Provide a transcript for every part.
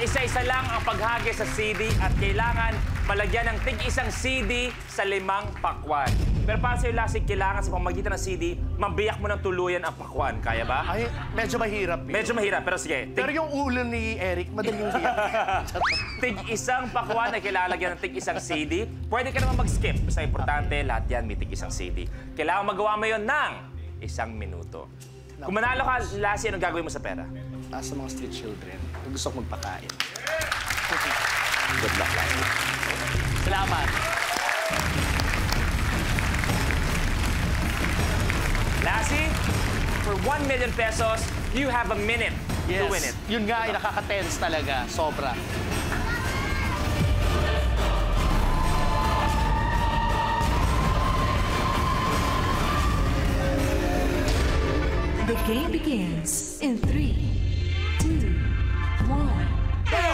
isa-isa lang ang paghagi sa CD at kailangan malagyan ng tig-isang CD sa 5 pakwan. Pero para sa'yo, Lassie, kailangan sa pamamagitan ng CD, mabiyak mo ng tuluyan ang pakwan. Kaya ba? Ay, medyo mahirap. Medyo mahirap, pero sige. Pero yung ulo ni Eric, madaling biyak. Tig-isang pakwan na kailalagyan ng tig-isang CD. Pwede ka naman mag-skip. Basta importante, lahat yan may tig-isang CD. Kailangan magawa mo yun ng 1 minuto. Kung manalo ka, Lassie, anong gagawin mo sa pera? Sa mga street children, gusto ko magpakain. Good luck, Lassie. Salamat. Lassie, for 1 million pesos, you have a minute to win it. Yun nga, nakaka-tense talaga. Sobra. The game begins in 3, 2, 1. Go!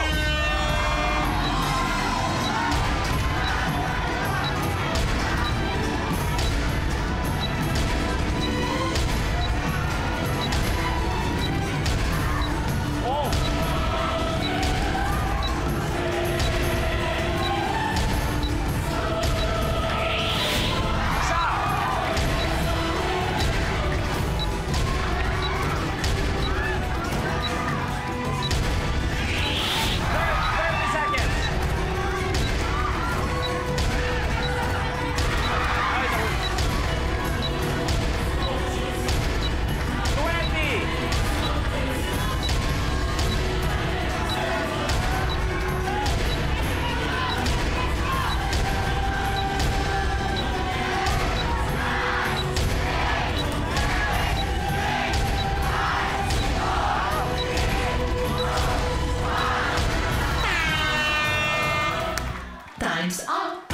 Time's up!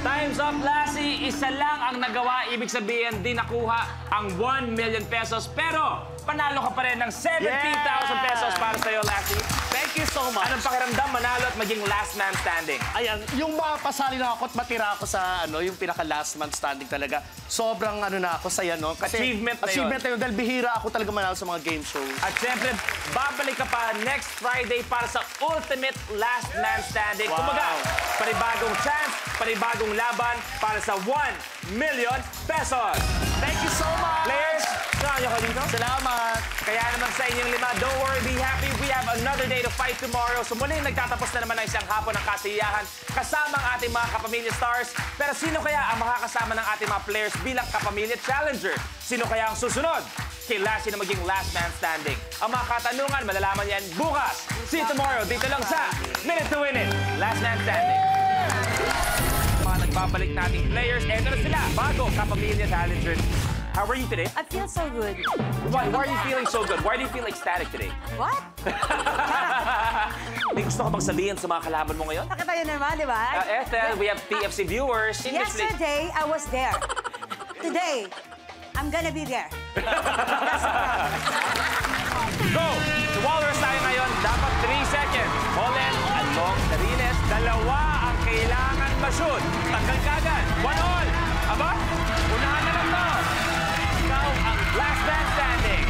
Time's up, Lassie. Isa lang ang nagawa. Ibig sabihin, di nakuha ang 1 million pesos. Pero, panalo ka pa rin ng 70,000 pesos para sa'yo, Lassie. Thank you so much. Anong pakiramdam manalo at maging last man standing? Ayan, yung mapasali na ako at matira ako sa yung pinaka-last man standing talaga. Sobrang na ako saya, no? Kasi Achievement na yun. Dahil bihira ako talaga manalo sa mga game shows. At syempre, babalik ka pa next Friday para sa ultimate last man standing. Wow. Kumaga, panibagong chance, panibagong laban para sa 1 million pesos. Thank you so much! Players, saan nyo ka dito? Salamat! Kaya naman sa inyong 5, don't worry, be happy. We have another day to fight tomorrow. So muling nagtatapos na naman ang isang hapon ng kasiyahan kasama ang ating mga Kapamilya Stars. Pero sino kaya ang makakasama ng ating mga players bilang Kapamilya Challenger? Sino kaya ang susunod? Kay Lassie na maging last man standing. Ang mga katanungan, malalaman yan bukas. See you tomorrow, dito lang sa Minute to Win It, Last Man Standing. Mga nagbabalik nating players, eto na sila, bago Kapamilya Challenger. How are you today? I feel so good. Why are you feeling so good? Why do you feel ecstatic today? What? May gusto ka bang sabihin sa mga kalaban mo ngayon? Nakita yun naman, di ba? Ethel, we have TFC viewers. Yesterday, I was there. Today, I'm gonna be there. Go! Sa Walrus tayo ngayon, dapat 3 seconds. Olen at Bong Sarines, 2 ang kailangan ma-shoot. Tanggal kagad. 1 all. Aba, unahan na lang to. Ikaw ang last man standing.